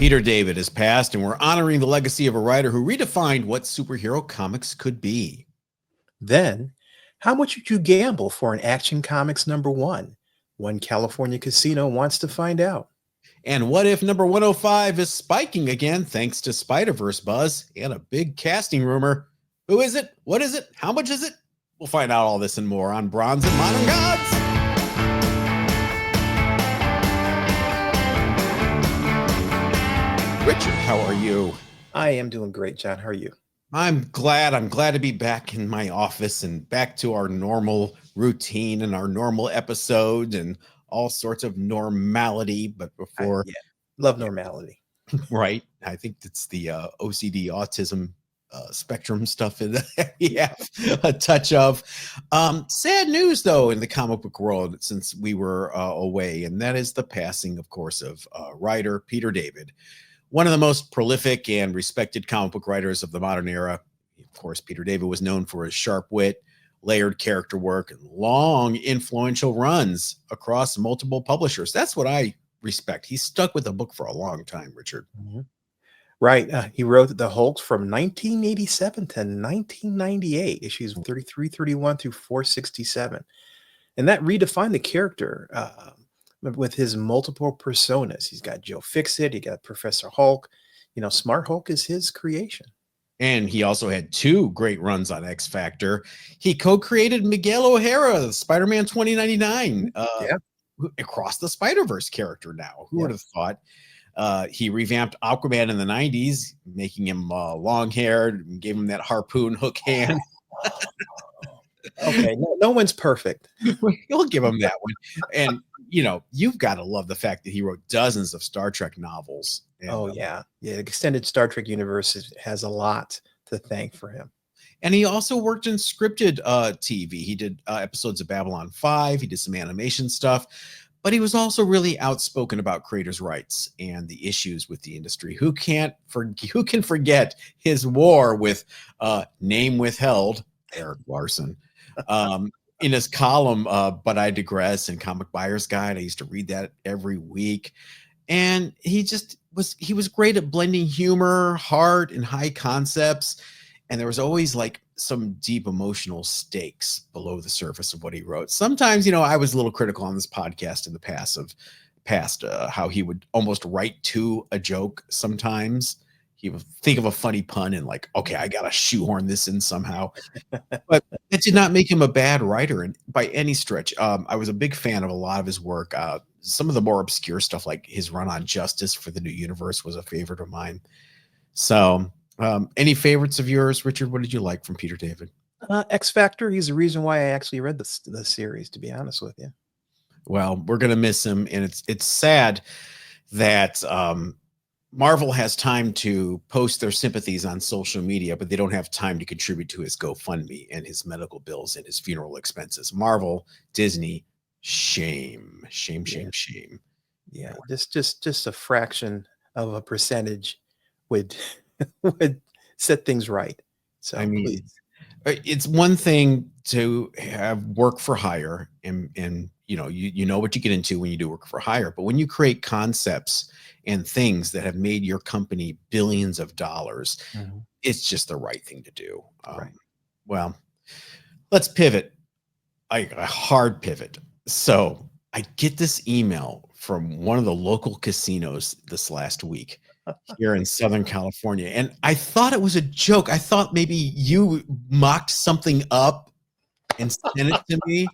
Peter David has passed, and we're honoring the legacy of a writer who redefined what superhero comics could be. Then, how much would you gamble for an Action Comics #1? One California casino wants to find out. And what if number 105 is spiking again thanks to Spider-Verse buzz and a big casting rumor? Who is it? What is it? How much is it? We'll find out all this and more on Bronze and Modern Gods. Richard, how are you? I am doing great, John. How are you? I'm glad to be back in my office and back to our normal routine and our normal episodes and all sorts of normality. But before, love normality. Right? I think it's the OCD autism spectrum stuff that we have a touch of. Sad news, though, in the comic book world since we were away, and that is the passing, of course, of writer Peter David. One of the most prolific and respected comic book writers of the modern era. Of course, Peter David was known for his sharp wit, layered character work, and long influential runs across multiple publishers. That's what I respect. He stuck with the book for a long time, Richard. Mm-hmm. Right. He wrote the Hulk from 1987 to 1998, issues 33, 31 through 467. And that redefined the character with his multiple personas. He's got Joe Fixit, he got Professor Hulk. You know, Smart Hulk is his creation. And he also had two great runs on X Factor. He co-created Miguel O'Hara, Spider-Man 2099, across the Spider-Verse character now. Who would have thought? He revamped Aquaman in the 90s, making him long-haired, and gave him that harpoon hook hand. Okay, no one's perfect. You'll give him that one. And, you know, you've got to love the fact that he wrote dozens of Star Trek novels. And, yeah. The extended Star Trek universe has a lot to thank for him. And he also worked in scripted TV. He did episodes of Babylon 5. He did some animation stuff. But he was also really outspoken about creators' rights and the issues with the industry. Who can forget his war with name withheld, Eric Larson, in his column, But I Digress, and Comic Buyer's Guide. I used to read that every week. And he was great at blending humor, heart, and high concepts. And there was always like some deep emotional stakes below the surface of what he wrote. Sometimes, you know, I was a little critical on this podcast in the past how he would almost write to a joke. Sometimes he would think of a funny pun and like, okay, I got to shoehorn this in somehow. But it did not make him a bad writer by any stretch. I was a big fan of a lot of his work. Some of the more obscure stuff, like his run on Justice for the New Universe, was a favorite of mine. So, any favorites of yours, Richard? What did you like from Peter David? X Factor. He's the reason why I actually read the series, to be honest with you. Well, we're gonna miss him, and it's sad that Marvel has time to post their sympathies on social media, but they don't have time to contribute to his GoFundMe and his medical bills and his funeral expenses. Marvel, Disney, shame. Yeah, just a fraction of a percentage would set things right. So I mean, please. It's one thing to have work for hire, and you know what you get into when you do work for hire, but when you create concepts and things that have made your company billions of dollars, it's just the right thing to do. Right. Well, let's pivot. A hard pivot. So I get this email from one of the local casinos this last week here in Southern California. And I thought it was a joke. I thought maybe you mocked something up and sent it to me.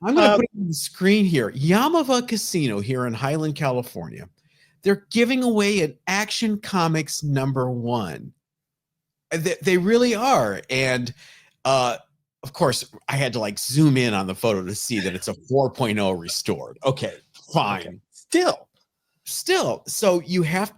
I'm going to put it on the screen here. Yaamava Casino here in Highland, California. They're giving away an Action Comics #1. They really are. And of course, I had to like zoom in on the photo to see that it's a 4.0 restored. Okay, fine. Okay. Still, so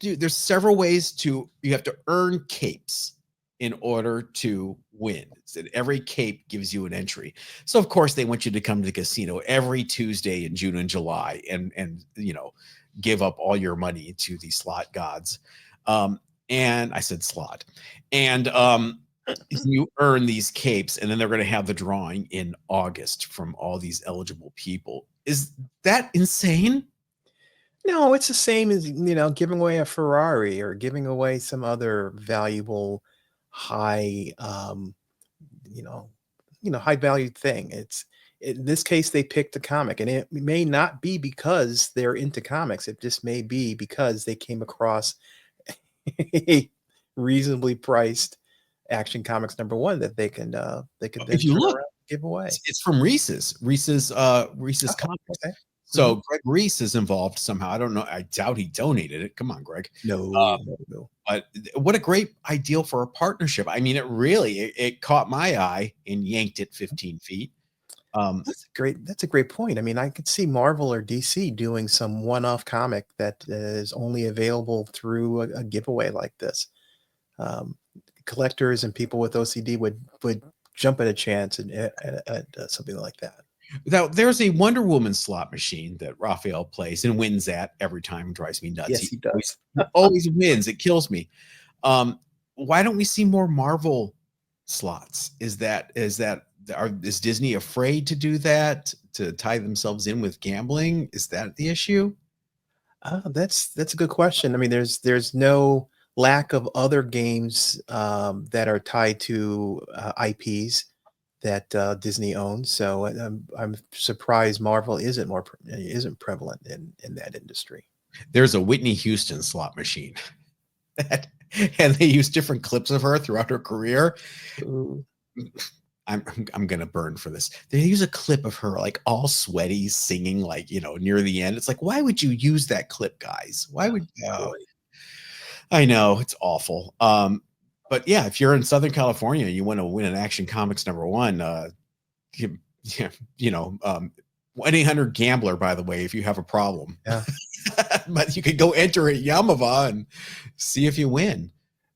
there's several ways you have to earn capes in order to win. So every cape gives you an entry. So of course they want you to come to the casino every Tuesday in June and July and you know, give up all your money to the slot gods. And I said slot. And you earn these capes, and then they're going to have the drawing in August from all these eligible people. Is that insane? No, it's the same as, giving away a Ferrari or giving away some other valuable high, you know, high valued thing. In this case, they picked a comic, and it may not be because they're into comics. It just may be because they came across a reasonably priced Action Comics #1 that they could then If you turn look, around and give away. it's from Reese's Oh, Comics. okay. Mhm. So Greg Reese is involved somehow. I don't know. I doubt he donated it. Come on, Greg. No, no, no. But what a great ideal for a partnership. I mean, it caught my eye and yanked it 15 feet. Um, That's a great point. I mean, I could see Marvel or DC doing some one-off comic that is only available through a giveaway like this. Um, Collectors and people with OCD would jump at a chance at something like that. Now, there's a Wonder Woman slot machine that Raphael plays and wins at every time. Drives me nuts. Yes, He he always, does. he always wins. It kills me. Um, why don't we see more Marvel slots? Is Disney afraid to do that, to tie themselves in with gambling? Is that the issue? That's a good question. I mean, there's no lack of other games that are tied to IPs that Disney owns. So I'm surprised Marvel isn't prevalent in that industry. There's a Whitney Houston slot machine that, and they use different clips of her throughout her career. Ooh, I'm gonna burn for this. They use a clip of her like all sweaty singing, like near the end. It's like, why would you use that clip, guys? Why would boy. I know it's awful. But yeah, if you're in Southern California and you want to win an Action Comics #1, you, yeah, 1-800 Gambler, by the way, if you have a problem. Yeah. But you could go enter at Yaamava and see if you win.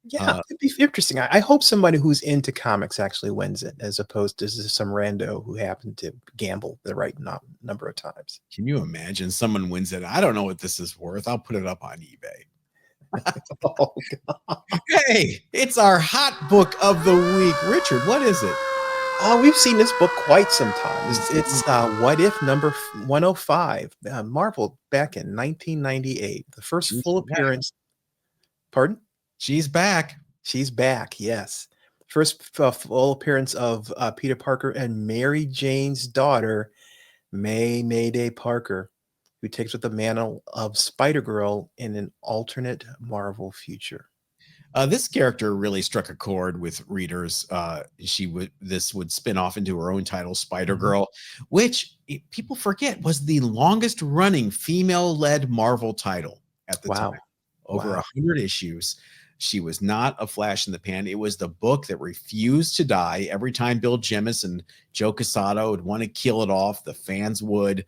Yeah, Uh, it'd be interesting. I hope somebody who's into comics actually wins it, as opposed to just some rando who happened to gamble the right number of times. can you imagine someone wins it? I don't know what this is worth. I'll put it up on eBay. Oh, God. Hey, it's our hot book of the week. Richard, what is it? Oh, we've seen this book quite some time. It's What If number 105, Marvel back in 1998. The first She's full back. appearance. Pardon? She's back. She's back. Yes, first full appearance of Peter Parker and Mary Jane's daughter, Mayday Parker, who takes up the mantle of Spider Girl in an alternate Marvel future. This character really struck a chord with readers. This would spin off into her own title, Spider Mhm. Girl, which people forget was the longest running female led Marvel title at the time. Wow. Over Wow. 100 issues. She was not a flash in the pan. It was the book that refused to die. Every time Bill Jemas and Joe Quesada would want to kill it off, the fans would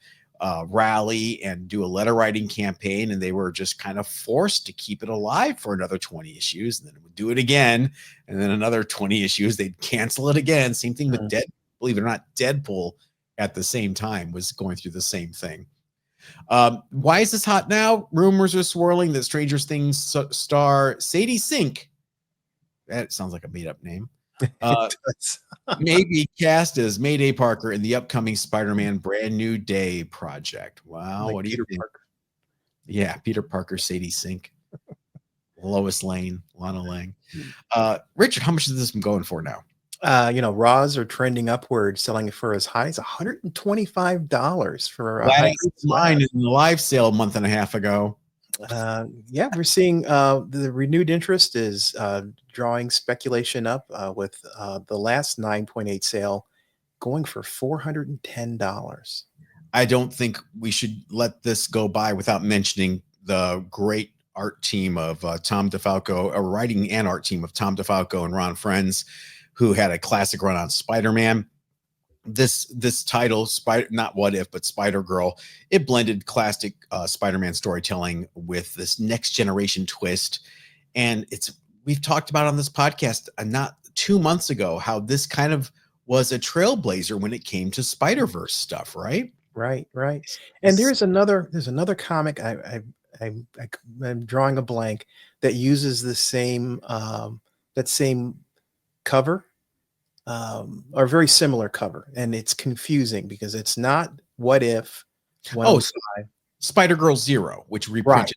rally and do a letter writing campaign, and they were just kind of forced to keep it alive for another 20 issues, and then it would do it again, and then another 20 issues. They'd cancel it again. Same thing with Mm. believe it or not, Deadpool at the same time was going through the same thing. Why is this hot now? Rumors are swirling that Stranger Things star Sadie Sink, that sounds like a made up name, uh, It does. may be cast as Mayday Parker in the upcoming Spider Man Brand New Day project. Wow. Like What do you Peter think? Parker. Yeah. Peter Parker, Sadie Sink, Lois Lane, Lana Lang. Mm. Richard, how much is this going for now? Raws are trending upward, selling it for as high as $125 for a high grade Last mine slab. in the live sale a month and a half ago. Yeah, we're seeing the renewed interest is drawing speculation up with the last 9.8 sale going for $410. I don't think we should let this go by without mentioning the great art team of Tom DeFalco, a writing and art team of Tom DeFalco and Ron Friends, who had a classic run on Spider-Man. This title, Spider, not What If, but Spider Girl, it blended classic Spider-Man storytelling with this next generation twist, and we've talked about on this podcast not 2 months ago how this kind of was a trailblazer when it came to Spider-Verse stuff, right? Right, right. And This- there's another comic I'm drawing a blank that uses the same that same cover or very similar cover, and it's confusing because it's not What If oh, so 105. Spider-Girl Zero, which Right, reprinted.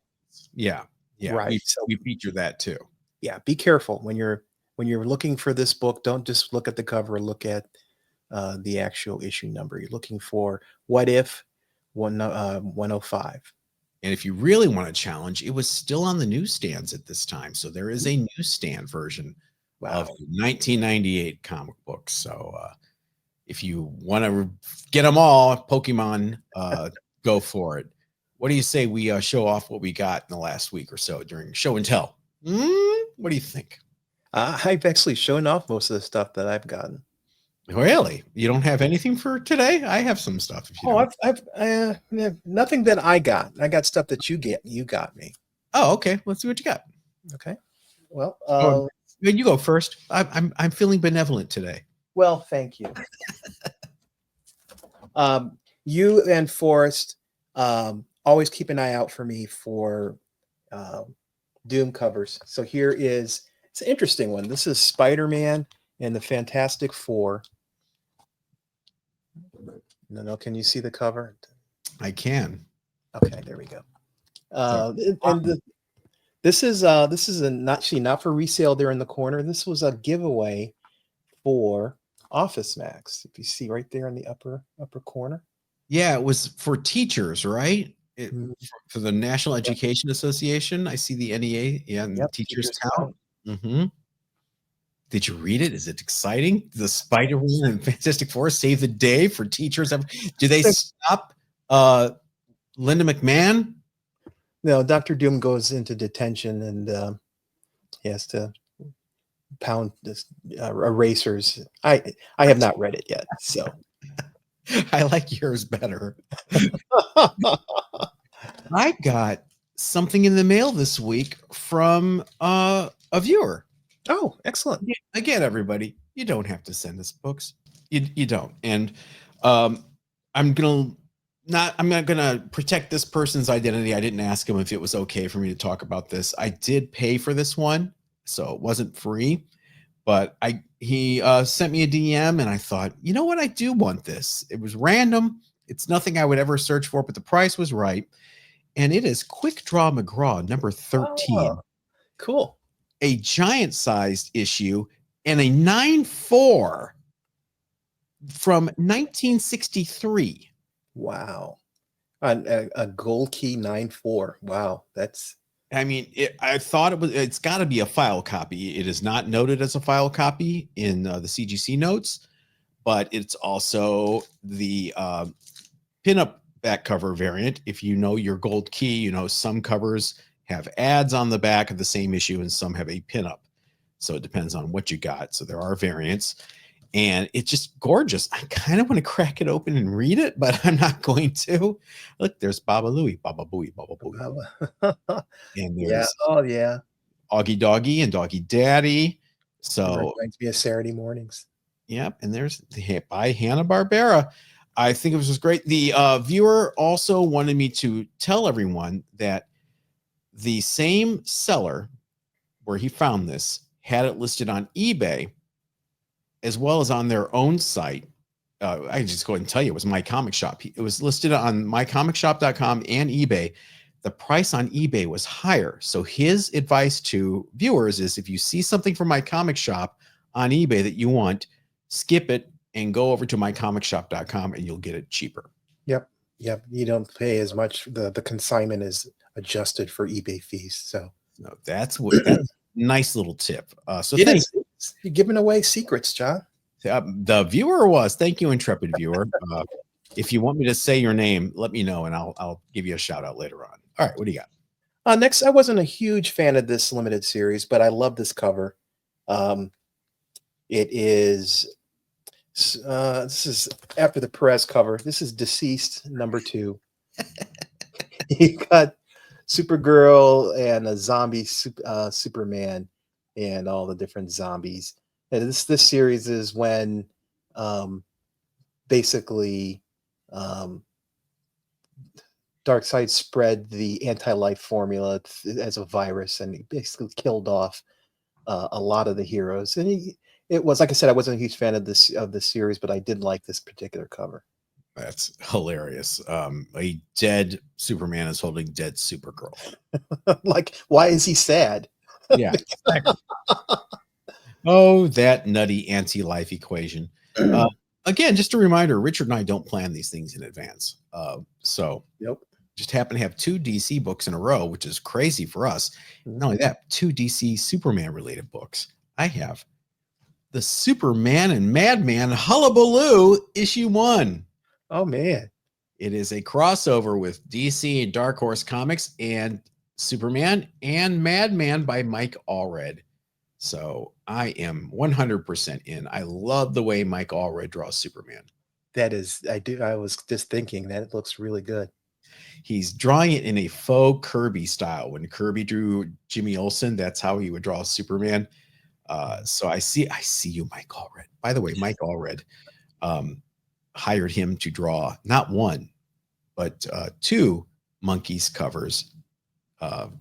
Yeah, yeah, right. So we feature that too. yeah, be careful when you're looking for this book. Don't just look at the cover. Look at the actual issue number. You're looking for What If 105. And if you really want a challenge, it was still on the newsstands at this time. So there is a newsstand version of Wow. the 1998 comic book. So if you want to get them all, Pokemon, go for it. What do you say we show off what we got in the last week or so during show and tell? What do you think? I've actually shown off most of the stuff that I've gotten. Really? You don't have anything for today? I have some stuff if you Oh, don't. nothing that I got. I got stuff that you got me. Oh, okay. Let's see what you got. Okay. Well, Oh, you go first. I'm feeling benevolent today. well, thank you. You and Forrest, always keep an eye out for me for Doom covers. So here is it's an interesting one. This is Spider-Man and the Fantastic Four. No, can you see the cover? I can. Okay, there we go. This is not for resale there in the corner. This was a giveaway for Office Max. If you see right there in the upper corner. Yeah, it was for teachers, right? Mhm. For the National Education Association. I see the NEA, yeah, and Yep, Teachers Teachers Town. Town. Did you read it? Is it exciting? The Spider-Man and Fantastic Four save the day for teachers. Do they stop Linda McMahon? No, Doctor Doom goes into detention and he has to pound this, erasers. I have not read it yet, so I like yours better. I got something in the mail this week from a viewer. oh, excellent. Again, everybody, you don't have to send us books. You don't. And um, I'm not gonna protect this person's identity. I didn't ask him if it was okay for me to talk about this. I did pay for this one, so it wasn't free. But he sent me a DM, and I thought, you know what, I do want this. It was random. It's nothing I would ever search for, but the price was right. And it is Quick Draw McGraw number 13, Oh, cool. a giant sized issue, and a 9/4 from 1963. Wow. A gold key 9/4. Wow, that's I mean, I thought it's got to be a file copy. It is not noted as a file copy in the CGC notes, but it's also the pinup back cover variant. If you know your gold key, you know some covers have ads on the back of the same issue and some have a pinup. So it depends on what you got. So there are variants. And it's just gorgeous. I kind of want to crack it open and read it, but I'm not going to. Look, there's Baba Louie, Baba Booey, Baba Booey. And yeah. there's Oh, yeah. Augie Doggy and Doggy Daddy. It So, reminds me of Saturday mornings. yep. And there's the by Hanna-Barbera. I think it was just great. The viewer also wanted me to tell everyone that the same seller where he found this had it listed on eBay as well as on their own site. I can just go ahead and tell you it was My Comic Shop. It was listed on mycomicshop.com and eBay. The price on eBay was higher. So his advice to viewers is if you see something from My Comic Shop on eBay that you want, skip it and go over to mycomicshop.com and you'll get it cheaper. Yep. Yep. You don't pay as much. The consignment is adjusted for eBay fees. So That's nice little tip. So it thank is. You're giving away secrets, John. the viewer was. Thank you, intrepid viewer. If you want me to say your name, let me know and I'll give you a shout out later on. All right, what do you got? Next, I wasn't a huge fan of this limited series, but I love this cover. It is this is after the Perez cover. This is Deceased number 2. You got Supergirl and a zombie Superman and all the different zombies. And this series is when basically um, Darkseid spread the anti-life formula as a virus, and he basically killed off a lot of the heroes. And it was, like I said, I wasn't a huge fan of this series, but I did like this particular cover. That's hilarious. A dead Superman is holding dead Supergirl. Like, why is he sad? Yeah, exactly. Oh, that nutty anti-life equation. Uh, Again, just a reminder, Richard and I don't plan these things in advance. So Nope. just happen to have two DC books in a row, which is crazy for us. Not only that, two DC Superman related books. I have the Superman and Madman Hullabaloo issue 1. Oh man. It is a crossover with DC and Dark Horse Comics and Superman and Madman by Mike Allred. So I am 100% in. I love the way Mike Allred draws Superman. That is, I was just thinking that it looks really good. He's drawing it in a faux Kirby style. When Kirby drew Jimmy Olsen, that's how he would draw Superman. So I see you, Mike Allred. By the way, Mike Allred hired him to draw not one, but two Monkeys covers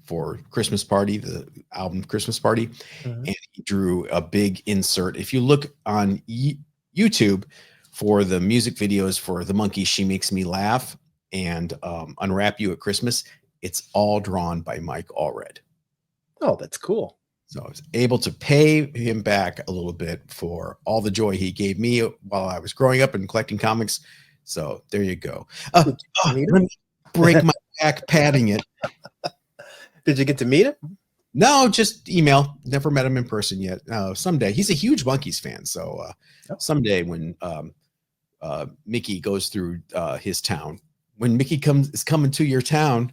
for Christmas Party, the album Christmas Party. Mhm. And he drew a big insert. If you look on YouTube for the music videos for the Monkey She Makes Me Laugh and Unwrap You at Christmas, it's all drawn by Mike Allred. Oh, that's cool. So I was able to pay him back a little bit for all the joy he gave me while I was growing up and collecting comics. So there you go. Let me break my back padding it. Did you get to meet him? No, just email. Never met him in person yet. Someday. He's a huge Monkeys fan. So someday when Mickey goes through his town, when Mickey is coming to your town,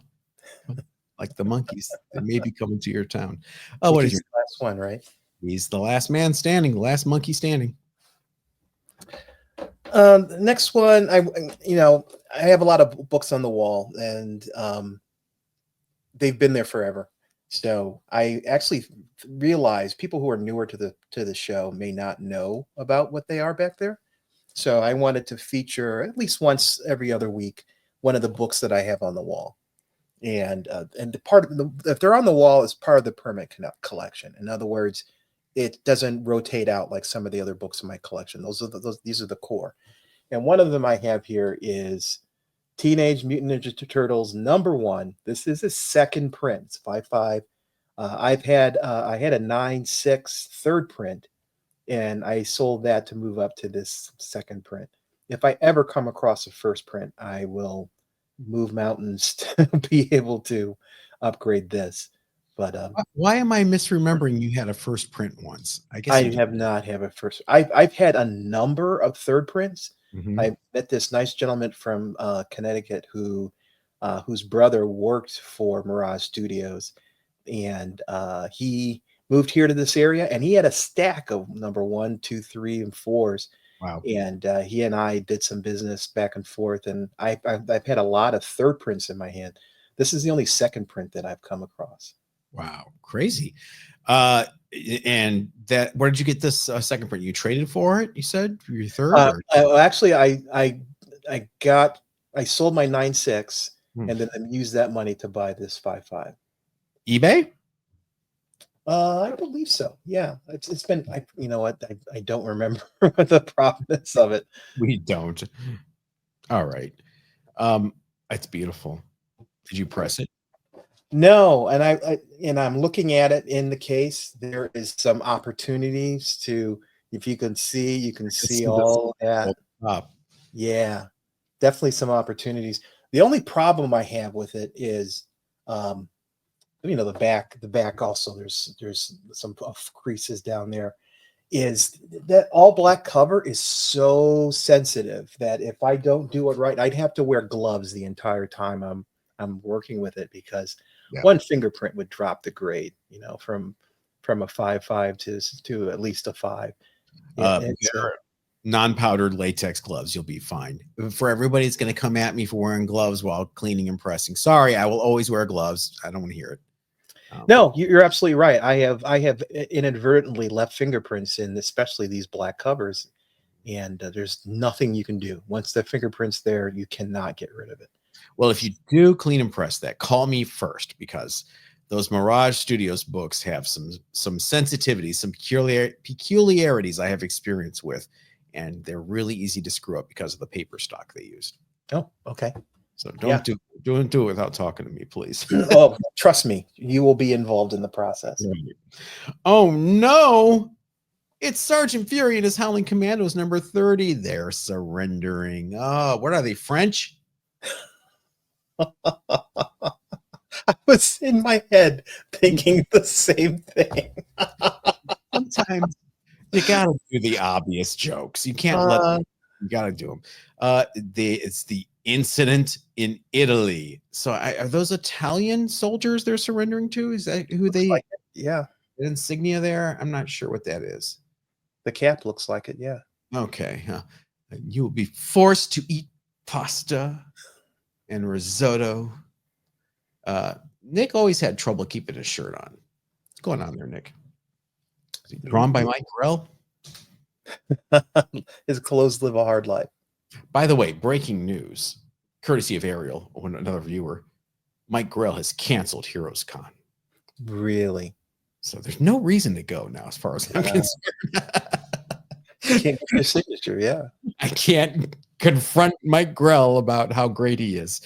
like the Monkeys, they may be coming to your town. Oh, what is your last one, right? He's the last man standing, the last monkey standing. The next one, I have a lot of books on the wall, and they've been there forever. So I actually realized people who are newer to the show may not know about what they are back there. So I wanted to feature at least once every other week one of the books that I have on the wall. And the part of if they're on the wall is part of the permanent collection. In other words, it doesn't rotate out like some of the other books in my collection. These are the core. And one of them I have here is Teenage Mutant Ninja Turtles #1. This is a second print. It's 5.5. I had a 9.6 third print, and I sold that to move up to this second print. If I ever come across a first print, I will move mountains to be able to upgrade this. But why am I misremembering you had a first print once? I guess I have not had a first. I've had a number of third prints. Mm-hmm. I met this nice gentleman from Connecticut whose brother worked for Mirage Studios, and he moved here to this area, and he had a stack of #1, 2, 3, and 4s. Wow. And he and I did some business back and forth, and I've had a lot of third prints in my hand. This is the only second print that I've come across. Wow, crazy. And that, where did you get this second print? You traded for it, you said, for your third? Actually, I sold my 9.6 and then I used that money to buy this 5.5. eBay? I believe so. Yeah, it's been. You know what? I don't remember what the provenance of it. We don't. All right. It's beautiful. Did you press it? No, and I'm looking at it in the case. There is some opportunities to, if you can see, all that. Yeah, definitely some opportunities. The only problem I have with it is, the back also. There's some creases down there. Is that all black cover is so sensitive that if I don't do it right, I'd have to wear gloves the entire time I'm working with it, because one fingerprint would drop the grade, from a 5.5 to at least a 5. Non-powdered latex gloves, you'll be fine. For everybody that's going to come at me for wearing gloves while cleaning and pressing, sorry, I will always wear gloves. I don't want to hear it. No, you're absolutely right. I have inadvertently left fingerprints in, especially these black covers, and there's nothing you can do. Once the fingerprint's there, you cannot get rid of it. Well, if you do clean and press that, call me first, because those Mirage Studios books have some sensitivities, some peculiarities I have experience with, and they're really easy to screw up because of the paper stock they used. Oh, okay. So don't do it without talking to me, please. Oh, trust me, you will be involved in the process. Oh no, it's Sergeant Fury and his Howling Commandos number 30. They're surrendering. Oh, what are they, French? I was in my head thinking the same thing. Sometimes you gotta do the obvious jokes. You can't you gotta do them. It's the incident in Italy. So are those Italian soldiers they're surrendering to? Is that who they like yeah. insignia there? I'm not sure what that is. The cap looks like it, yeah. Okay. You will be forced to eat pasta and risotto. Nick always had trouble keeping his shirt on. What's going on there, Nick? Is he drawn by Mike Grell? His clothes live a hard life. By the way, breaking news, courtesy of Ariel, another viewer, Mike Grell has canceled Heroes Con. Really? So there's no reason to go now, as far as I'm concerned. Can't get your signature, yeah. I can't confront Mike Grell about how great he is.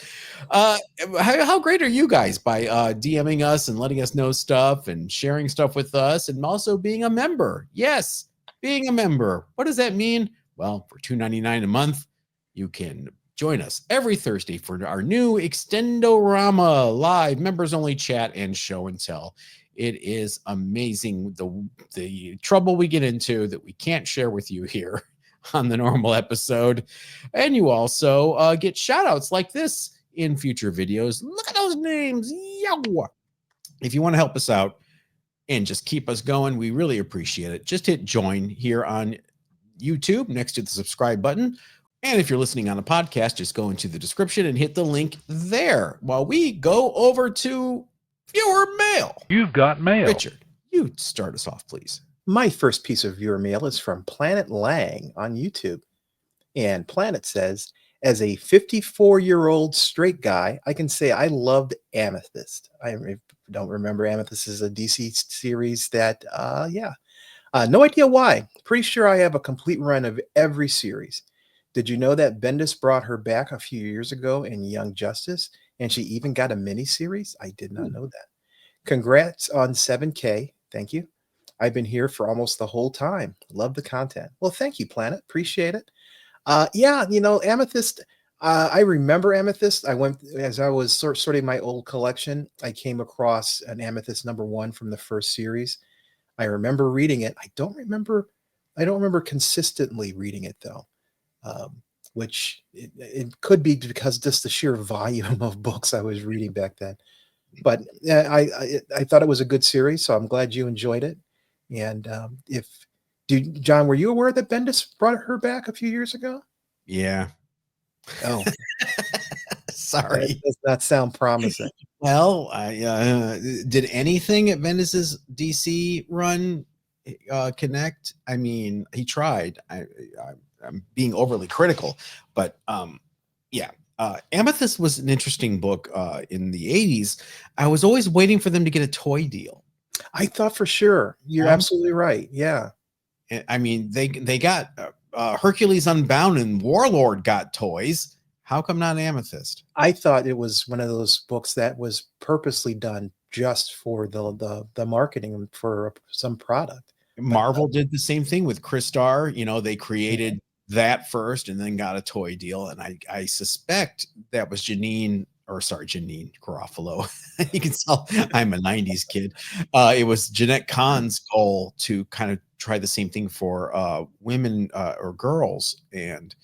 How great are you guys by DMing us and letting us know stuff and sharing stuff with us and also being a member? Yes, being a member. What does that mean? Well, for $2.99 a month, you can join us every Thursday for our new Extendorama live members only chat and show and tell. It is amazing the trouble we get into that we can't share with you here on the normal episode. And you also get shout outs like this in future videos. Look at those names. Yo! If you want to help us out and just keep us going, we really appreciate it. Just hit join here on YouTube next to the subscribe button. And if you're listening on a podcast, just go into the description and hit the link there while we go over to viewer mail. You've got mail. Richard, you start us off, please. My first piece of viewer mail is from Planet Lang on YouTube. And Planet says, as a 54-year-old straight guy, I can say I loved Amethyst. I don't remember Amethyst is a DC series that, no idea why. Pretty sure I have a complete run of every series. Did you know that Bendis brought her back a few years ago in Young Justice? And she even got a mini-series? I did not know that. Congrats on 7K. Thank you. I've been here for almost the whole time. Love the content. Well, thank you, Planet. Appreciate it. Amethyst. I remember Amethyst. As I was sorting my old collection, I came across an Amethyst #1 from the first series. I remember reading it. I don't remember consistently reading it though. Which it could be because just the sheer volume of books I was reading back then. But I thought it was a good series, so I'm glad you enjoyed it. And John, were you aware that Bendis brought her back a few years ago? Yeah. Oh, sorry. That does not sound promising. Well, did anything at Bendis's DC run connect? I mean, he tried. I'm being overly critical, but Amethyst was an interesting book in the 80s. I was always waiting for them to get a toy deal. I thought for sure. You're absolutely right. Yeah. I mean, they got Hercules Unbound and Warlord got toys. How come not Amethyst? I thought it was one of those books that was purposely done just for the marketing for some product. Marvel did the same thing with Crystar. You know, they created that first and then got a toy deal. And I suspect that was Janine Garofalo. You can tell I'm a 90s kid. It was Jeanette Kahn's goal to kind of try the same thing for women or girls. And,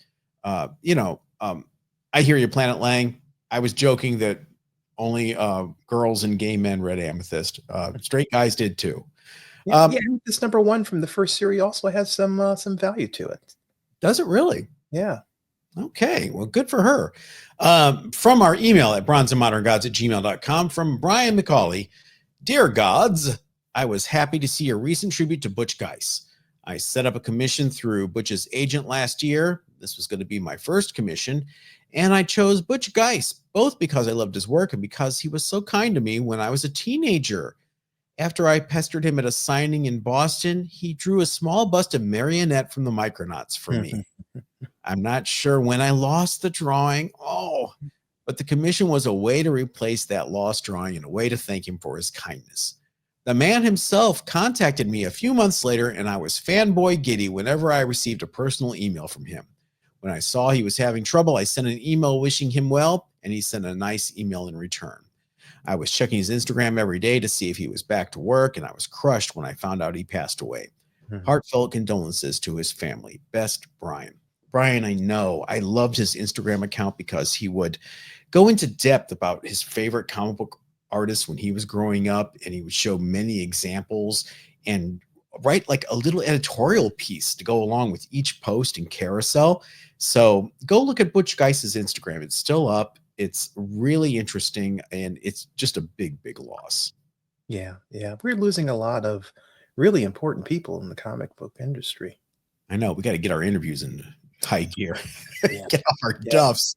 I hear you, Planet Lang. I was joking that only girls and gay men read Amethyst. Straight guys did too. This #1 from the first series also has some value to it. Does it really? Yeah. Okay. Well, good for her. From our email at bronzeandmoderngods@gmail.com from Brian McCauley. Dear gods, I was happy to see a recent tribute to Butch Geis. I set up a commission through Butch's agent last year. This was going to be my first commission. And I chose Butch Geis, both because I loved his work and because he was so kind to me when I was a teenager. After I pestered him at a signing in Boston, he drew a small bust of Marionette from the Micronauts for me. I'm not sure when I lost the drawing. Oh, but the commission was a way to replace that lost drawing and a way to thank him for his kindness. The man himself contacted me a few months later, and I was fanboy giddy whenever I received a personal email from him. When I saw he was having trouble, I sent an email wishing him well, and he sent a nice email in return. I was checking his Instagram every day to see if he was back to work, and I was crushed when I found out he passed away. Heartfelt condolences to his family. Best, Brian. Brian, I know. I loved his Instagram account because he would go into depth about his favorite comic book artists when he was growing up, and he would show many examples and write like a little editorial piece to go along with each post and carousel. So go look at Butch Geiss's Instagram. It's still up. It's really interesting, and it's just a big, big loss. Yeah, yeah. We're losing a lot of really important people in the comic book industry. I know. We got to get our interviews in high gear. Yeah. Get off our duffs.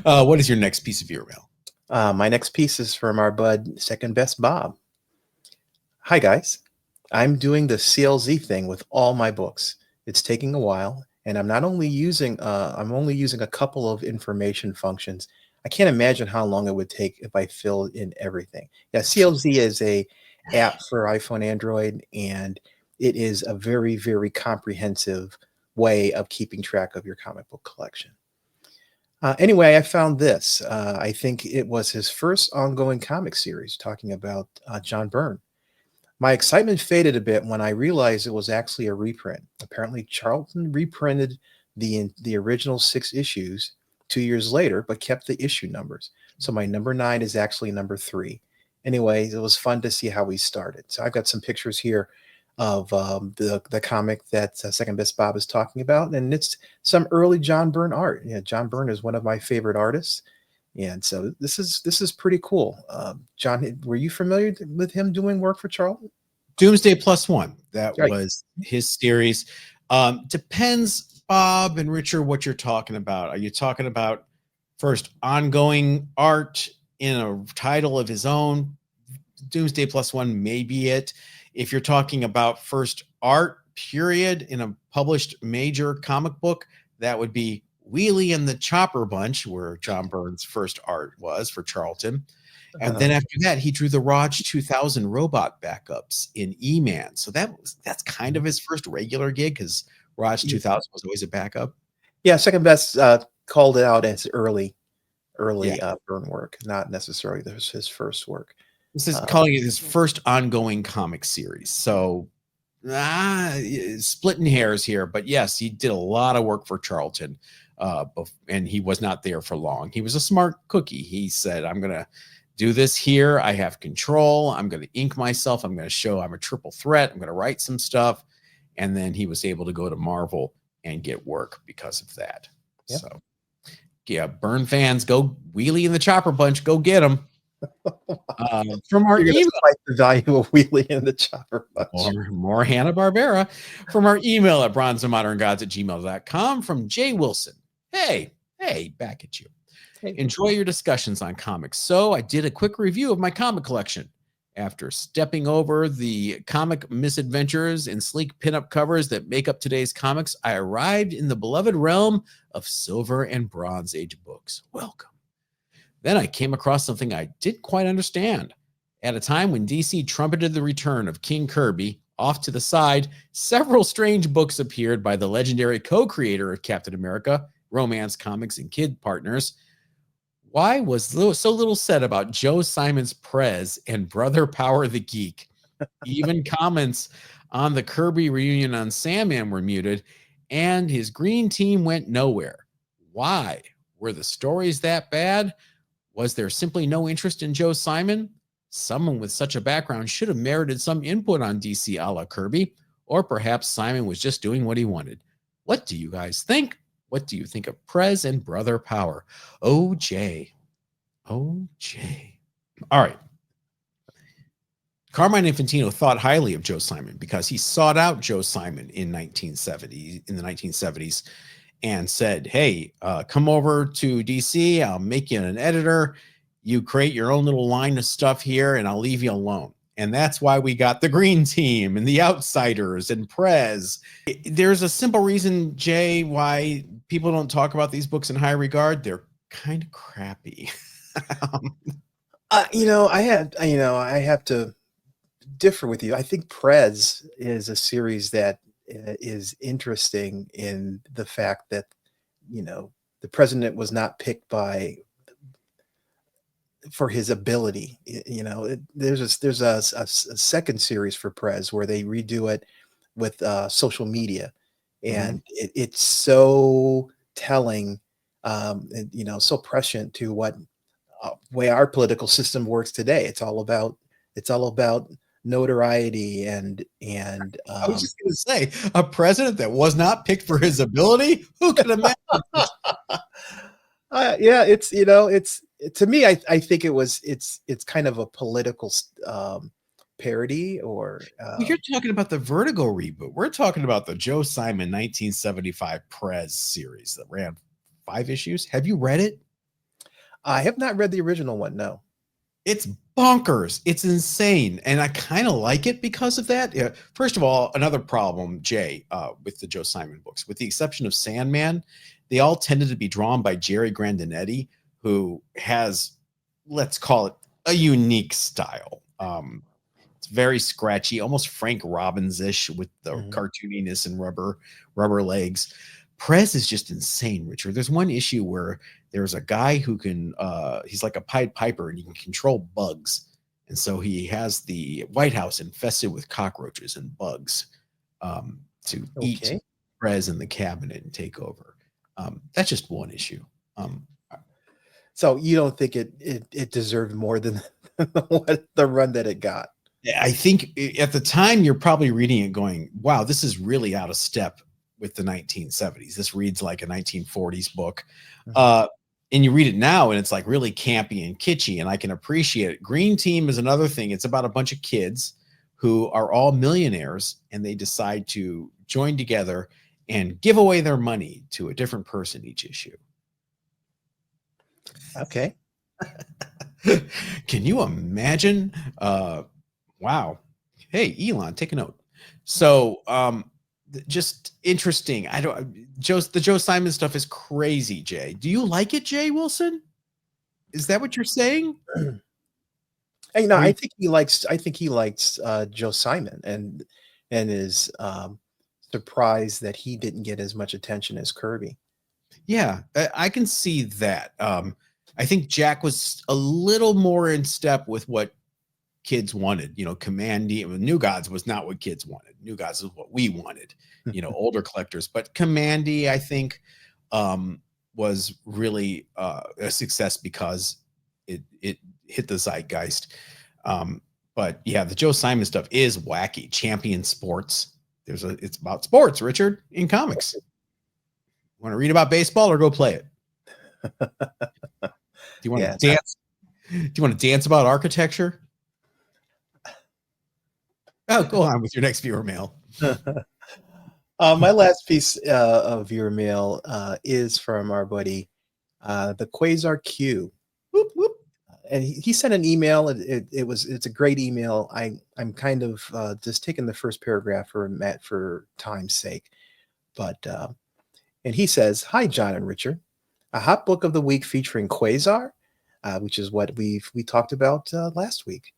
What is your next piece of email? My next piece is from our bud, Second Best Bob. Hi, guys. I'm doing the CLZ thing with all my books. It's taking a while, and I'm only using a couple of information functions. I can't imagine how long it would take if I filled in everything. Yeah, CLZ is a app for iPhone, Android, and it is a very, very comprehensive way of keeping track of your comic book collection. Anyway, I found this. I think it was his first ongoing comic series talking about John Byrne. My excitement faded a bit when I realized it was actually a reprint. Apparently, Charlton reprinted the original 6 issues 2 years later, but kept the issue numbers. So my number 9 is actually number 3. Anyway, it was fun to see how we started. So I've got some pictures here of the comic that Second Best Bob is talking about, and it's some early John Byrne art. Yeah, John Byrne is one of my favorite artists, and so this is pretty cool. John, were you familiar with him doing work for Charlton? Doomsday Plus One. That Right. was his series. Depends, Bob and Richard, what you're talking about. Are you talking about first ongoing art in a title of his own? Doomsday Plus One may be it. If you're talking about first art period in a published major comic book, that would be Wheelie and the Chopper Bunch, where John Byrne's first art was for Charlton. And then after that, he drew the Raj 2000 robot backups in E-Man. So that's kind of his first regular gig, because Raj 2000 was always a backup. Yeah, Second Best called it out as early Byrne work, not necessarily his first work. This is calling it his first ongoing comic series. So splitting hairs here, but yes, he did a lot of work for Charlton, and he was not there for long. He was a smart cookie. He said, I'm going to do this here. I have control. I'm going to ink myself. I'm going to show I'm a triple threat. I'm going to write some stuff. And then he was able to go to Marvel and get work because of that. Yep. So yeah, Byrne fans, go Wheelie and the Chopper Bunch, go get them. From our email, the value of Wheelie and the Chopper Bunch. More Hanna-Barbera. From our email at bronzeandmoderngods@gmail.com from Jay Wilson. Hey, back at you. Hey. Enjoy your discussions on comics. So I did a quick review of my comic collection. After stepping over the comic misadventures and sleek pinup covers that make up today's comics, I arrived in the beloved realm of Silver and Bronze Age books. Welcome. Then I came across something I didn't quite understand. At a time when DC trumpeted the return of King Kirby, off to the side, several strange books appeared by the legendary co-creator of Captain America, Romance Comics and Kid Partners. Why was so little said about Joe Simon's Prez and Brother Power the Geek? Even comments on the Kirby reunion on Sandman were muted, and his green team went nowhere. Why? Were the stories that bad? Was there simply no interest in Joe Simon? Someone with such a background should have merited some input on DC a la Kirby, or perhaps Simon was just doing what he wanted. What do you guys think? What do you think of Prez and Brother Power? OJ. All right. Carmine Infantino thought highly of Joe Simon because he sought out Joe Simon in the 1970s and said, hey, come over to DC. I'll make you an editor. You create your own little line of stuff here and I'll leave you alone. And that's why we got the Green Team and the Outsiders and Prez. There's a simple reason, Jay, why people don't talk about these books in high regard. They're kind of crappy. I have to differ with you. I think Prez is a series that is interesting in the fact that, the president was not picked for his ability. There's a second series for Prez where they redo it with social media, and it's so telling, so prescient to what way our political system works today. It's all about notoriety and I was just going to say, a president that was not picked for his ability. Who could imagine? yeah, it's to me. I think it's kind of a political parody, or Well, you're talking about the Vertigo reboot. We're talking about the Joe Simon 1975 Prez series that ran 5 issues. Have you read it? I have not read the original one. No. It's bonkers. It's insane. And I kind of like it because of that. Yeah. First of all, another problem, Jay, with the Joe Simon books, with the exception of Sandman, they all tended to be drawn by Jerry Grandinetti, who has, let's call it, a unique style. It's very scratchy, almost Frank Robbins-ish with the cartooniness and rubber legs. Prez is just insane, Richard. There's one issue where there's a guy who can he's like a Pied Piper and he can control bugs. And so he has the White House infested with cockroaches and bugs to eat Prez in the cabinet and take over. That's just one issue. So you don't think it deserved more than the run that it got? I think at the time you're probably reading it going, wow, this is really out of step with the 1970s. This reads like a 1940s book. And you read it now and it's like really campy and kitschy, and I can appreciate it. Green Team is another thing. It's about a bunch of kids who are all millionaires and they decide to join together and give away their money to a different person each issue. Okay. Can you imagine? Wow. Hey, Elon, take a note. So, just interesting. The Joe Simon stuff is crazy, Jay. Do you like it, Jay Wilson? Is that what you're saying? Hey, no, I think he likes Joe Simon, and is surprised that he didn't get as much attention as Kirby. Yeah, I can see that. I think Jack was a little more in step with what kids wanted. Commandy, New Gods was not what kids wanted. New Gods is what we wanted, older collectors. But Commandy, I think, was really a success because it hit the zeitgeist. But yeah, the Joe Simon stuff is wacky. Champion Sports. It's about sports, Richard, in comics. Want to read about baseball or go play it? Do you want to dance? Do you want to dance about architecture? Oh, go on with your next viewer mail. My last piece of viewer mail is from our buddy, the Quasar Q. Whoop, whoop. And he sent an email. It's a great email. I'm kind of just taking the first paragraph for time's sake, but and he says, "Hi, John and Richard. A hot book of the week featuring Quasar, which is what we talked about last week.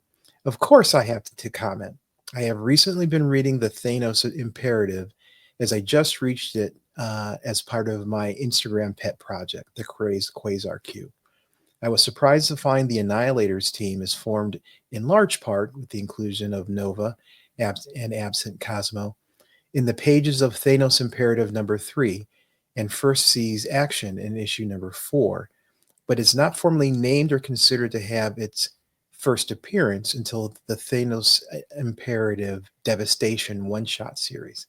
Of course, I have to comment. I have recently been reading the Thanos Imperative, as I just reached it as part of my Instagram pet project, the Quasar Q. I was surprised to find the Annihilators team is formed in large part with the inclusion of Nova and absent Cosmo in the pages of Thanos Imperative number 3, and first sees action in issue number 4, but is not formally named or considered to have its first appearance until the Thanos Imperative Devastation one-shot series.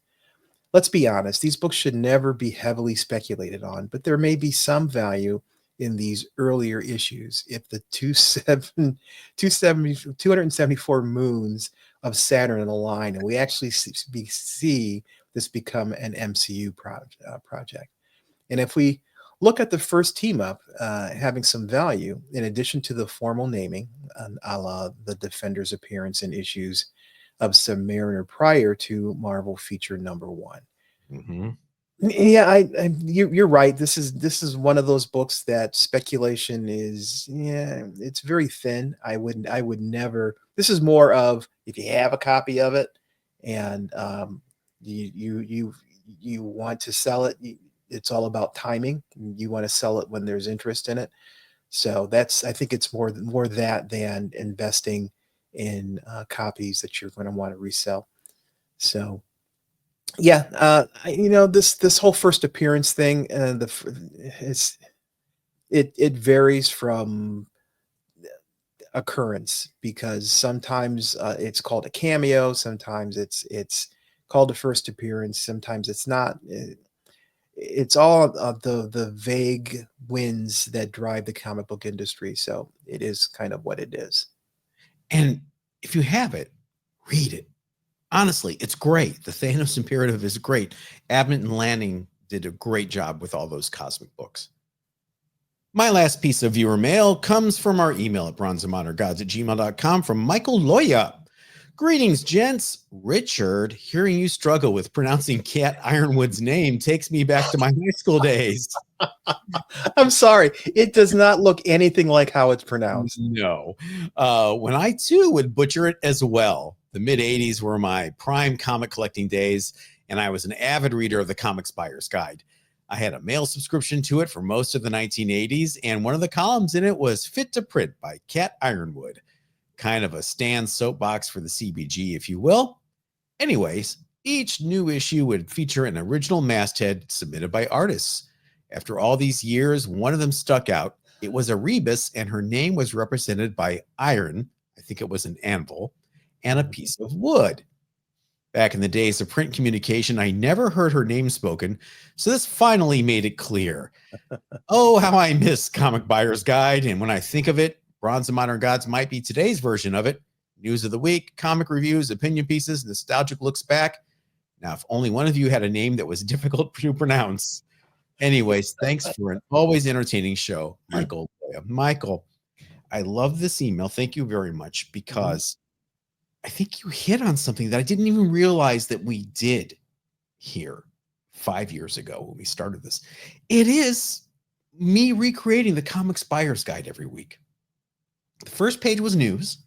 Let's be honest, these books should never be heavily speculated on, but there may be some value in these earlier issues if the 274 moons of Saturn align and we actually see this become an MCU project. And if we look at the first team up having some value in addition to the formal naming, a la the Defender's appearance in issues of Submariner prior to Marvel feature #1. Mhm. Yeah, you're right. This is one of those books that speculation is, yeah, it's very thin. I would never. This is more of, if you have a copy of it and you want to sell it. It's all about timing. You want to sell it when there's interest in it. So I think it's more that than investing in copies that you're going to want to resell. So yeah, this whole first appearance thing, it's it varies from occurrence, because sometimes it's called a cameo, sometimes it's called a first appearance, sometimes it's not. It's all of the vague winds that drive the comic book industry. So it is kind of what it is. And if you have it, read it. Honestly, it's great. The Thanos Imperative is great. Abnett and Lanning did a great job with all those cosmic books. My last piece of viewer mail comes from our email at bronzeandmoderngods@gmail.com from Michael Loya. Greetings, gents. Richard, hearing you struggle with pronouncing Cat Ironwood's name takes me back to my high school days. I'm sorry. It does not look anything like how it's pronounced. No. When I too would butcher it as well. The mid 80s were my prime comic collecting days, and I was an avid reader of the Comics Buyer's Guide. I had a mail subscription to it for most of the 1980s, and one of the columns in it was Fit to Print by Cat Ironwood. Kind of a stand soapbox for the CBG, if you will. Anyways, each new issue would feature an original masthead submitted by artists. After all these years, one of them stuck out. It was a rebus, and her name was represented by iron, I think it was an anvil, and a piece of wood. Back in the days of print communication, I never heard her name spoken, so this finally made it clear. Oh, how I miss Comic Buyer's Guide, and when I think of it, Bronze and Modern Gods might be today's version of it. News of the week, comic reviews, opinion pieces, nostalgic looks back. Now, if only one of you had a name that was difficult to pronounce. Anyways, thanks for an always entertaining show, Michael. Michael, I love this email. Thank you very much, because I think you hit on something that I didn't even realize that we did here 5 years ago when we started this. It is me recreating the Comics Buyer's Guide every week. The first page was news.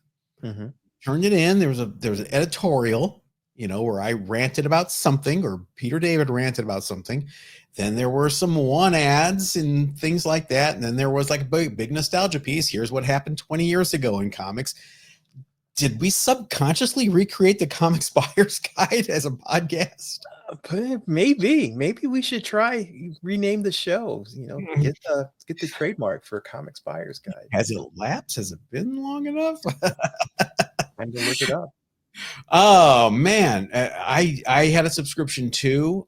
Mm-hmm. Turned it in. There was an editorial, where I ranted about something, or Peter David ranted about something. Then there were some one ads and things like that. And then there was like a big nostalgia piece. Here's what happened 20 years ago in comics. Did we subconsciously recreate the Comics Buyer's Guide as a podcast? Maybe we should try rename the show. Get the trademark for Comics Buyer's Guide. Has it lapsed? Has it been long enough? Time to look it up. Oh man, I had a subscription too,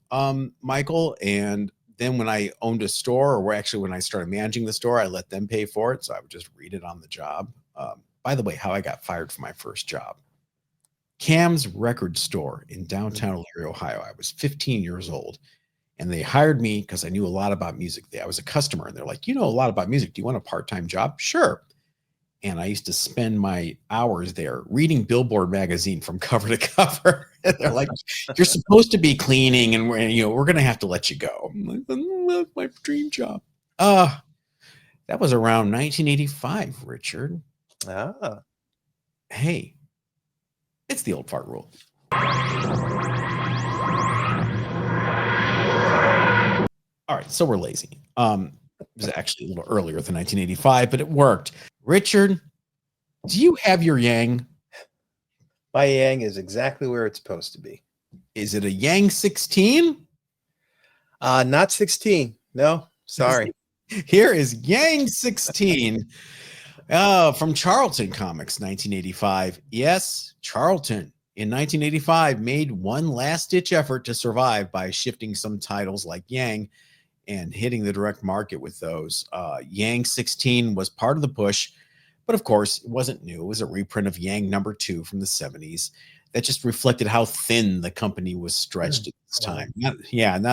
Michael, and then when I owned a store, or actually when I started managing the store, I let them pay for it, so I would just read it on the job. By the way, how I got fired from my first job. Cam's Record Store in downtown Elyria, Ohio. I was 15 years old, and they hired me because I knew a lot about music. I was a customer, and they're like, you know a lot about music. Do you want a part-time job? Sure. And I used to spend my hours there reading Billboard magazine from cover to cover. And they're like, you're supposed to be cleaning, and we're going to have to let you go. I'm like, that's my dream job. That was around 1985, Richard. Hey, it's the old fart rule. All right, so we're lazy. It was actually a little earlier than 1985, but it worked. Richard, do you have your yang? My yang is exactly where it's supposed to be. Is it a yang 16? Not 16. No, sorry. Here is yang 16 from Charlton Comics, 1985. Yes, Charlton in 1985 made one last-ditch effort to survive by shifting some titles like Yang and hitting the direct market with those. Yang 16 was part of the push, but of course, it wasn't new. It was a reprint of Yang #2 from the 70s that just reflected how thin the company was stretched at this time. Not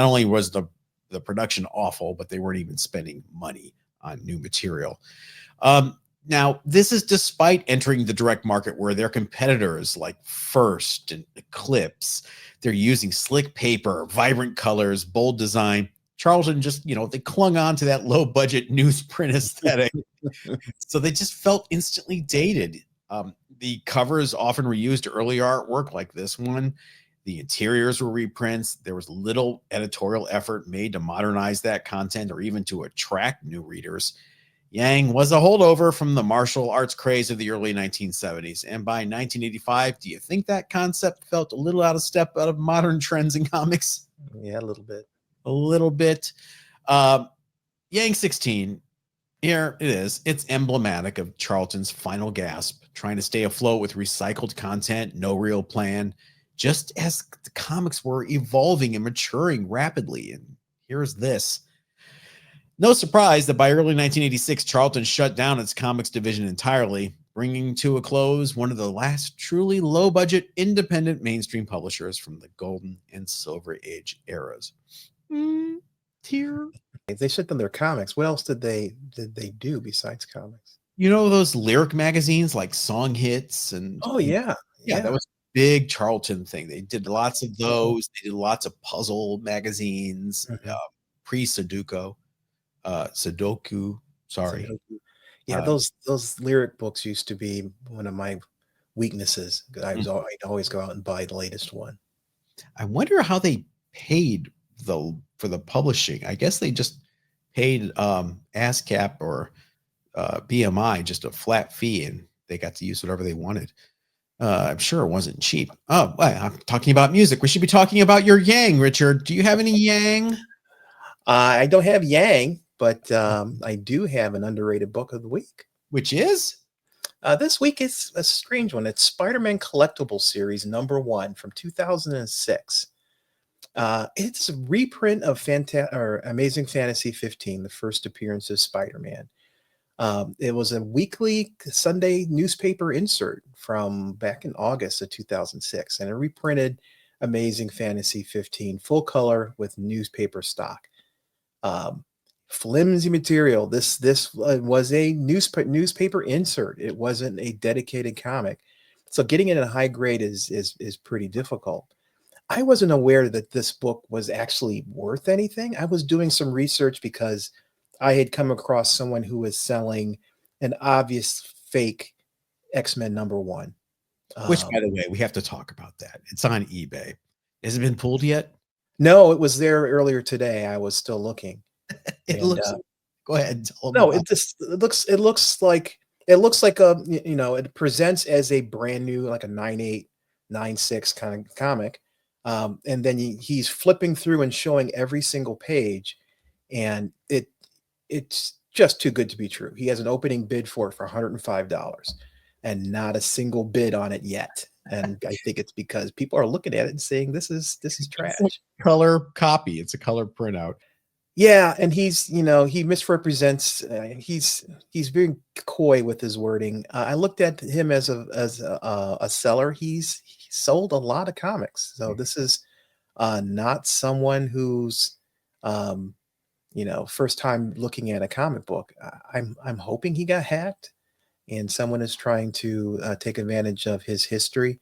only was the the production awful, but they weren't even spending money on new material. Now, this is despite entering the direct market where their competitors like First and Eclipse, they're using slick paper, vibrant colors, bold design. Charlton just, they clung on to that low budget newsprint aesthetic. So they just felt instantly dated. The covers often reused earlier artwork like this one. The interiors were reprints. There was little editorial effort made to modernize that content or even to attract new readers. Yang was a holdover from the martial arts craze of the early 1970s. And by 1985, do you think that concept felt a little out of step out of modern trends in comics? Yeah, a little bit. A little bit. Yang 16, here it is. It's emblematic of Charlton's final gasp, trying to stay afloat with recycled content, no real plan, just as the comics were evolving and maturing rapidly. And here's this. No surprise that by early 1986, Charlton shut down its comics division entirely, bringing to a close one of the last truly low-budget independent mainstream publishers from the Golden and Silver Age eras. Tear. They shut down their comics. What else did they do besides comics? You know those lyric magazines like Song Hits and Oh yeah, yeah, that was a big Charlton thing. They did lots of those. They did lots of puzzle magazines, pre-Sudoku. Sorry. Sudoku. Yeah, those lyric books used to be one of my weaknesses. I'd always go out and buy the latest one. I wonder how they paid for the publishing. I guess they just paid ASCAP or BMI just a flat fee, and they got to use whatever they wanted. I'm sure it wasn't cheap. Oh, I'm talking about music. We should be talking about your Yang, Richard. Do you have any Yang? I don't have Yang, but I do have an underrated book of the week. Which is? This week is a strange one. It's Spider-Man Collectible Series #1 from 2006. It's a reprint of Amazing Fantasy 15, the first appearance of Spider-Man. It was a weekly Sunday newspaper insert from back in August of 2006, and it reprinted Amazing Fantasy 15 full color with newspaper stock. Flimsy material. This was a newspaper insert. It wasn't a dedicated comic, so getting it in a high grade is pretty difficult. I wasn't aware that this book was actually worth anything. I was doing some research because I had come across someone who was selling an obvious fake X-Men #1. Which, by the way, we have to talk about that. It's on eBay. Has it been pulled yet? No, it was there earlier today. I was still looking. Go ahead. No, it looks like it presents as a brand new, like a 9.8, 9.6 kind of comic. And then he's flipping through and showing every single page, and it's just too good to be true. He has an opening bid for it for $105 and not a single bid on it yet. And I think it's because people are looking at it and saying this is trash. It's a color copy. It's a color printout. Yeah, and he misrepresents. He's very coy with his wording. I looked at him as a seller. He sold a lot of comics, so this is not someone who's first time looking at a comic book. I'm hoping he got hacked, and someone is trying to take advantage of his history.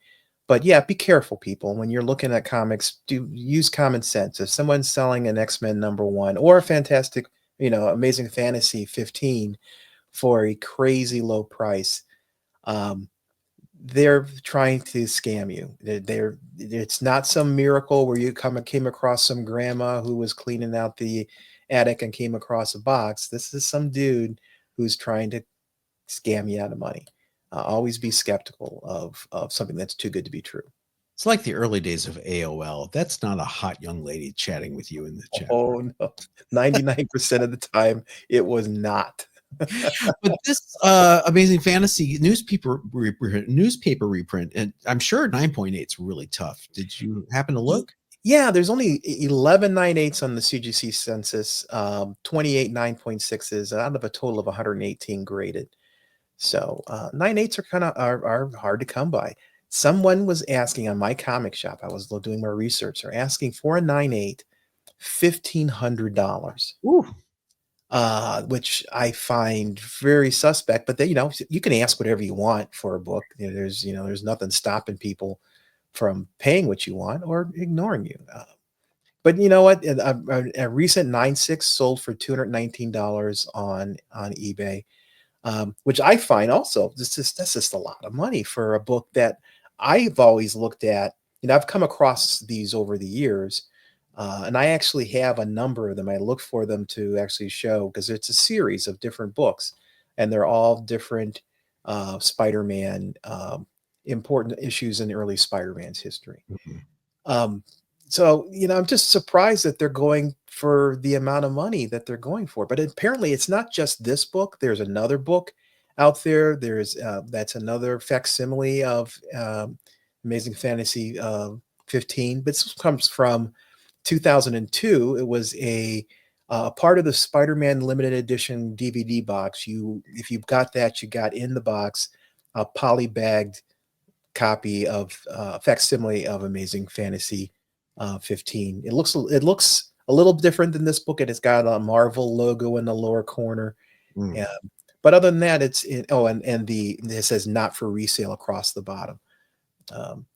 But yeah, be careful, people. When you're looking at comics, do use common sense. If someone's selling an X-Men #1 or a fantastic, Amazing Fantasy 15 for a crazy low price, they're trying to scam you. It's not some miracle where you came across some grandma who was cleaning out the attic and came across a box. This is some dude who's trying to scam you out of money. Always be skeptical of something that's too good to be true. It's like the early days of AOL. That's not a hot young lady chatting with you in the chat. Oh no, 99% of the time it was not. But this Amazing Fantasy newspaper reprint, and I'm sure 9.8 is really tough. Did you happen to look? Yeah, there's only 11 9.8s on the CGC census, 28 9.6s out of a total of 118 graded. So 9.8s are hard to come by. Someone was asking on my comic shop, I was doing my research, they're asking for a 9.8 $1,500. Ooh. Which I find very suspect. But you can ask whatever you want for a book. There's nothing stopping people from paying what you want or ignoring you. But you know what? A recent 9.6 sold for $219 on eBay, which I find also that's just a lot of money for a book that I've always looked at. I've come across these over the years, and I actually have a number of them. I look for them to actually show because it's a series of different books, and they're all different Spider-Man important issues in early Spider-Man's history. Mhm. Um, I'm just surprised that they're going for the amount of money that they're going for. But apparently, it's not just this book. There's another book out there. That's another facsimile of Amazing Fantasy 15. But this comes from 2002. It was a part of the Spider-Man limited edition DVD box. If you got that, you got in the box a polybagged copy of facsimile of Amazing Fantasy 15. It looks a little different than this book, and it's got a Marvel logo in the lower corner. Mm. But other than that, it says not for resale across the bottom. Um,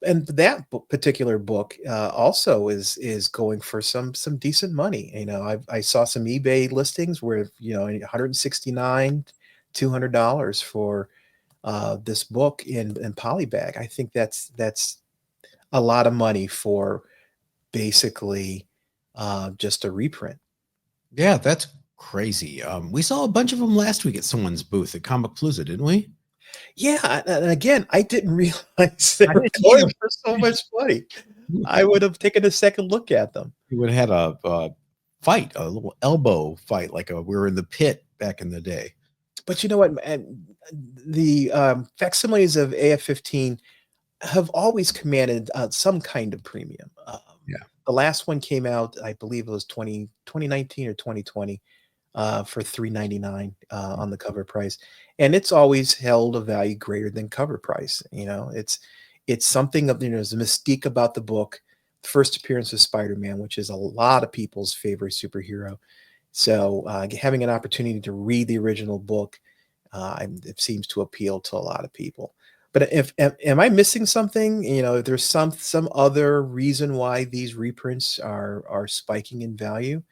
and that particular book also is going for some decent money. I saw some eBay listings where 169 $200 for this book in polybag. I think that's a lot of money for basically just a reprint. Yeah, that's crazy. We saw a bunch of them last week at someone's booth at Comic Palooza, didn't we? Yeah, and again, I didn't realize they I were didn't going either. for so much money. I would have taken a second look at them. We would have had a fight, a little elbow fight, like we were in the pit back in the day. But you know what? And the facsimiles of AF-15 have always commanded some kind of premium. Yeah. The last one came out, I believe it was 2019 or 2020, for $3.99 on the cover price, and it's always held a value greater than cover price. It's something of there's a mystique about the book. First appearance of Spider-Man, which is a lot of people's favorite superhero. So having an opportunity to read the original book, it seems to appeal to a lot of people. But am I missing something? If there's some other reason why these reprints are spiking in value,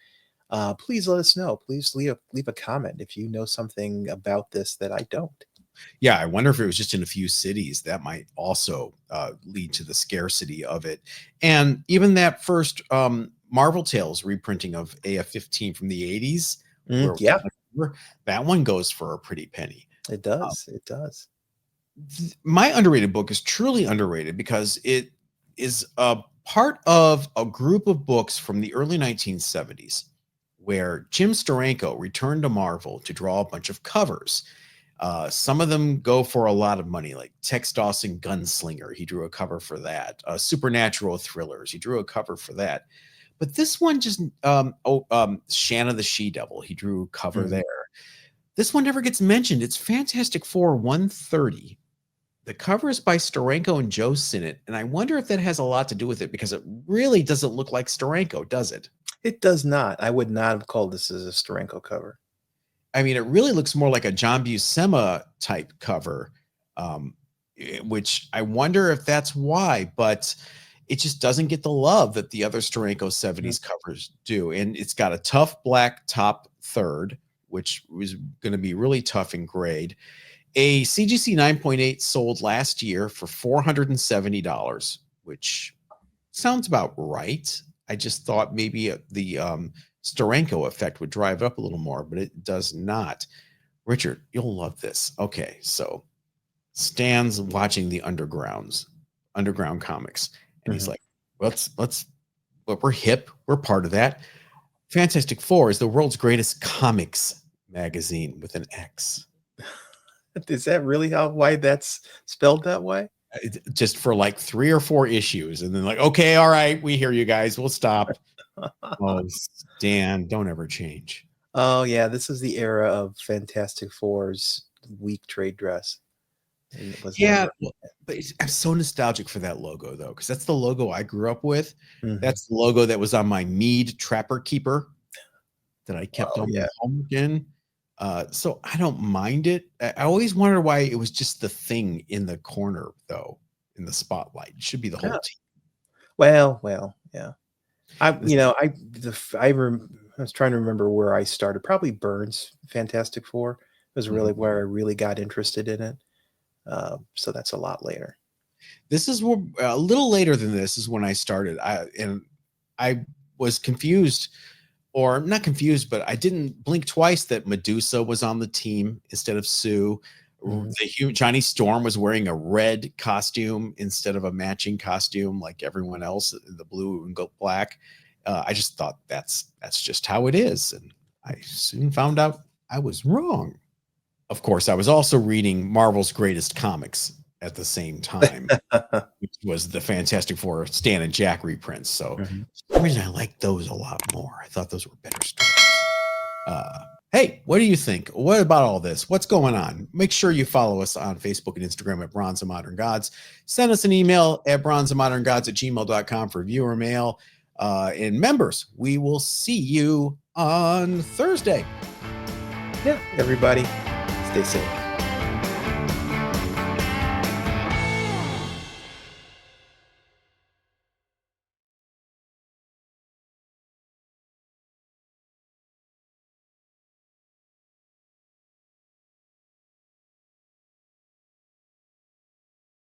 please let us know. Please leave a comment if you know something about this that I don't. Yeah, I wonder if it was just in a few cities. That might also lead to the scarcity of it. And even that first Marvel Tales reprinting of AF-15 from the 80s, where Yeah, that one goes for a pretty penny. it does. It does. My underrated book is truly underrated because it is a part of a group of books from the early 1970s where Jim Steranko returned to Marvel to draw a bunch of covers. Some of them go for a lot of money, like Tex Dawson Gunslinger. He drew a cover for that. Supernatural Thrillers. He drew a cover for that. But this one just, Shanna the She-Devil. He drew a cover Mhm. there. This one never gets mentioned. It's Fantastic Four 130. The cover is by Steranko and Joe Fixit, and I wonder if that has a lot to do with it because it really doesn't look like Steranko, does it? It does not. I would not have called this as a Steranko cover. I mean, it really looks more like a John Buscema type cover, which I wonder if that's why, but it just doesn't get the love that the other Steranko 70s covers do. And it's got a tough black top third, which was going to be really tough in grade. A CGC 9.8 sold last year for $470, which sounds about right. I just thought maybe the Steranko effect would drive it up a little more, but it does not. Richard, you'll love this. Okay, so Stan's watching the underground comics, and he's Mhm. like, well, we're hip, we're part of that. Fantastic Four is the world's greatest comics magazine with an X. Is that really why that's spelled that way? Just for like 3 or 4 issues, and then like, okay, all right, we hear you guys, we'll stop. Oh, Stan, don't ever change. Oh yeah, this is the era of Fantastic Four's weak trade dress. and it was Yeah, never. well, but I'm so nostalgic for that logo though, because that's the logo I grew up with. Mhm. That's the logo that was on my Mead Trapper Keeper that I kept Oh, on my yeah. homework in. So I don't mind it. I always wondered why it was just the thing in the corner though, in the spotlight. It should be the whole Yeah. team. Well, yeah. This is I was trying to remember where I started. Probably Burns Fantastic Four was mhm. really where I really got interested in it. So that's a lot later. This is where a little later than this is when I started. I was confused, or not confused, but I didn't blink twice that Medusa was on the team instead of Sue. Mhm. Johnny Storm was wearing a red costume instead of a matching costume like everyone else, the blue and black. I just thought that's just how it is, and I soon found out I was wrong. Of course, I was also reading Marvel's Greatest Comics at the same time, which was the Fantastic Four Stan and Jack reprints. So Mhm. for some reason I liked those a lot more. I thought those were better stories. Hey, what do you think? What about all this? What's going on? Make sure you follow us on Facebook and Instagram at Bronze and Modern Gods. Send us an email at bronzeandmoderngods@gmail.com for viewer mail. And members, we will see you on Thursday. Yeah, everybody, stay safe.